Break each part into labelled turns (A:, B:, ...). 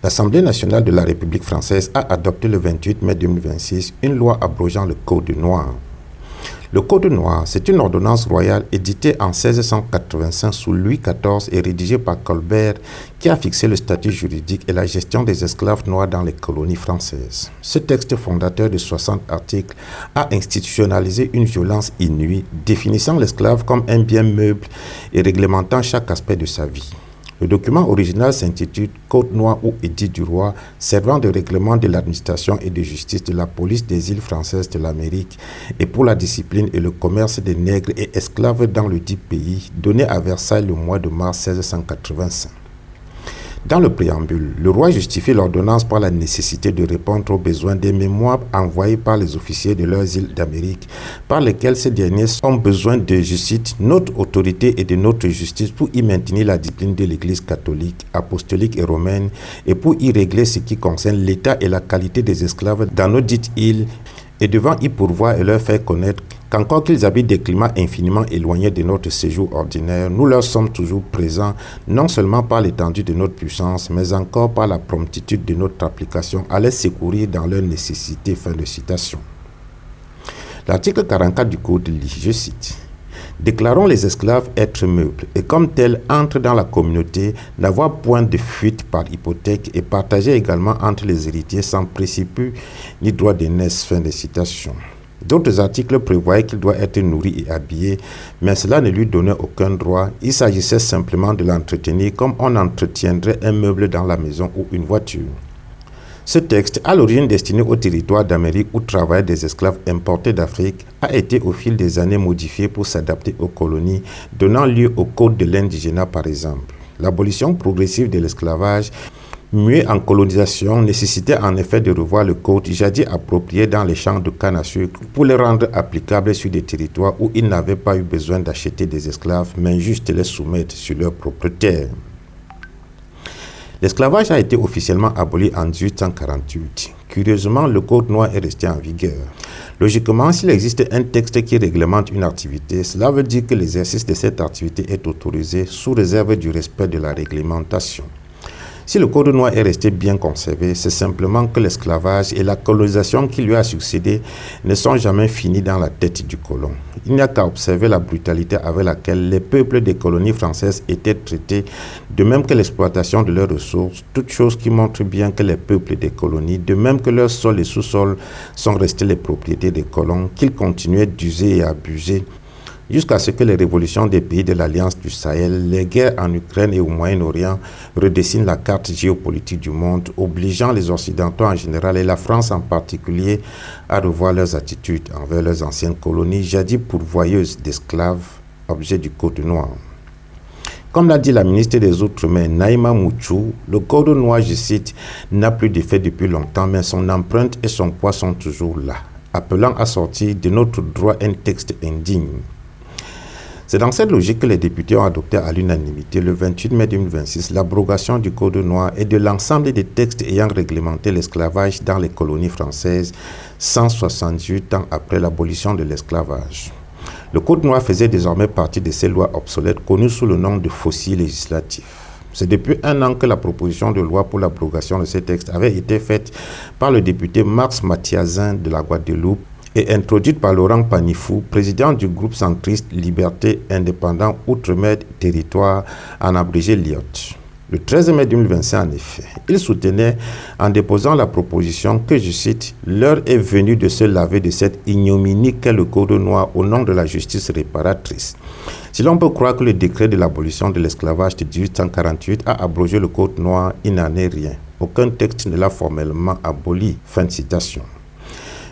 A: L'Assemblée nationale de la République française a adopté le 28 mai 2026 une loi abrogeant le Code noir. Le Code noir, c'est une ordonnance royale éditée en 1685 sous Louis XIV et rédigée par Colbert qui a fixé le statut juridique et la gestion des esclaves noirs dans les colonies françaises. Ce texte fondateur de 60 articles a institutionnalisé une violence inouïe, définissant l'esclave comme un bien meuble et réglementant chaque aspect de sa vie. Le document original s'intitule Code noir ou Édit du roi, servant de règlement de l'administration et de justice de la police des îles françaises de l'Amérique et pour la discipline et le commerce des nègres et esclaves dans le dit pays, donné à Versailles le mois de mars 1685. Dans le préambule, le roi justifie l'ordonnance par la nécessité de répondre aux besoins des mémoires envoyés par les officiers de leurs îles d'Amérique, par lesquels ces derniers ont besoin de, je cite, notre autorité et de notre justice pour y maintenir la discipline de l'Église catholique, apostolique et romaine et pour y régler ce qui concerne l'état et la qualité des esclaves dans nos dites îles et devant y pourvoir et leur faire connaître qu'encore qu'ils habitent des climats infiniment éloignés de notre séjour ordinaire, nous leur sommes toujours présents, non seulement par l'étendue de notre puissance, mais encore par la promptitude de notre application à les secourir dans leurs nécessités. Fin de citation. L'article 44 du Code lit, je cite, « Déclarons les esclaves êtres meubles et comme tels entrent dans la communauté, n'avoir point de fuite par hypothèque et partager également entre les héritiers sans préciput ni droit d'aînesse. » Fin de citation. D'autres articles prévoyaient qu'il doit être nourri et habillé, mais cela ne lui donnait aucun droit. Il s'agissait simplement de l'entretenir comme on entretiendrait un meuble dans la maison ou une voiture. Ce texte, à l'origine destiné au territoire d'Amérique où travaillaient des esclaves importés d'Afrique, a été au fil des années modifié pour s'adapter aux colonies, donnant lieu au Code de l'indigénat par exemple. L'abolition progressive de l'esclavage muet en colonisation nécessitait en effet de revoir le code jadis approprié dans les champs de canne à sucre pour les rendre applicables sur des territoires où ils n'avaient pas eu besoin d'acheter des esclaves, mais juste les soumettre sur leur propre terre. L'esclavage a été officiellement aboli en 1848. Curieusement, le Code noir est resté en vigueur. Logiquement, s'il existe un texte qui réglemente une activité, cela veut dire que l'exercice de cette activité est autorisé sous réserve du respect de la réglementation. Si le Code noir est resté bien conservé, c'est simplement que l'esclavage et la colonisation qui lui a succédé ne sont jamais finis dans la tête du colon. Il n'y a qu'à observer la brutalité avec laquelle les peuples des colonies françaises étaient traités, de même que l'exploitation de leurs ressources, toutes choses qui montrent bien que les peuples des colonies, de même que leurs sols et sous-sols, sont restés les propriétés des colons, qu'ils continuaient d'user et abuser, jusqu'à ce que les révolutions des pays de l'Alliance du Sahel, les guerres en Ukraine et au Moyen-Orient redessinent la carte géopolitique du monde, obligeant les Occidentaux en général et la France en particulier à revoir leurs attitudes envers leurs anciennes colonies, jadis pourvoyeuses d'esclaves, objets du Code noir. Comme l'a dit la ministre des Outre-mer, Naïma Mouchou, le Code noir, je cite, n'a plus d'effet depuis longtemps, mais son empreinte et son poids sont toujours là, appelant à sortir de notre droit un texte indigne. C'est dans cette logique que les députés ont adopté à l'unanimité le 28 mai 2026 l'abrogation du Code noir et de l'ensemble des textes ayant réglementé l'esclavage dans les colonies françaises 168 ans après l'abolition de l'esclavage. Le Code noir faisait désormais partie de ces lois obsolètes connues sous le nom de fossiles législatifs. C'est depuis un an que la proposition de loi pour l'abrogation de ces textes avait été faite par le député Max Mathiazin de la Guadeloupe et introduite par Laurent Panifou, président du groupe centriste Liberté Indépendant Outre-mer Territoire, en abrégé LIOT. Le 13 mai 2025, en effet, il soutenait, en déposant la proposition, que, je cite, « L'heure est venue de se laver de cette ignominie qu'est le Code noir au nom de la justice réparatrice. » Si l'on peut croire que le décret de l'abolition de l'esclavage de 1848 a abrogé le Code noir, il n'en est rien. Aucun texte ne l'a formellement aboli. Fin de citation.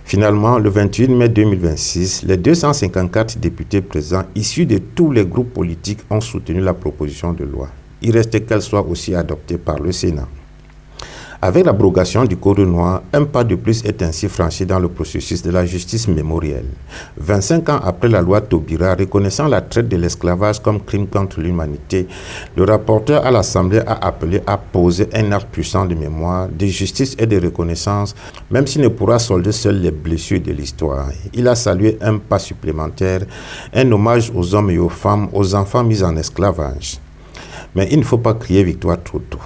A: Finalement, le 28 mai 2026, les 254 députés présents, issus de tous les groupes politiques, ont soutenu la proposition de loi. Il restait qu'elle soit aussi adoptée par le Sénat. Avec l'abrogation du Code noir, un pas de plus est ainsi franchi dans le processus de la justice mémorielle. 25 ans après la loi Taubira reconnaissant la traite de l'esclavage comme crime contre l'humanité, le rapporteur à l'Assemblée a appelé à poser un acte puissant de mémoire, de justice et de reconnaissance, même s'il ne pourra solder seul les blessures de l'histoire. Il a salué un pas supplémentaire, un hommage aux hommes et aux femmes, aux enfants mis en esclavage. Mais il ne faut pas crier victoire trop tôt.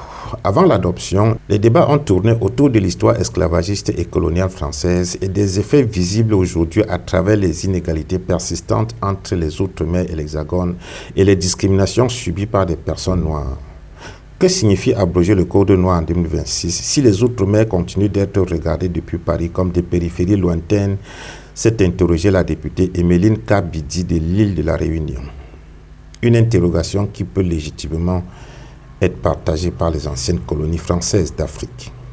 A: Avant l'adoption, les débats ont tourné autour de l'histoire esclavagiste et coloniale française et des effets visibles aujourd'hui à travers les inégalités persistantes entre les Outre-mer et l'Hexagone et les discriminations subies par des personnes noires. Que signifie abroger le Code noir en 2026 si les Outre-mer continuent d'être regardés depuis Paris comme des périphéries lointaines, s'est interrogée la députée Emeline Kabidi de l'île de la Réunion. Une interrogation qui peut légitimement être partagée par les anciennes colonies françaises d'Afrique.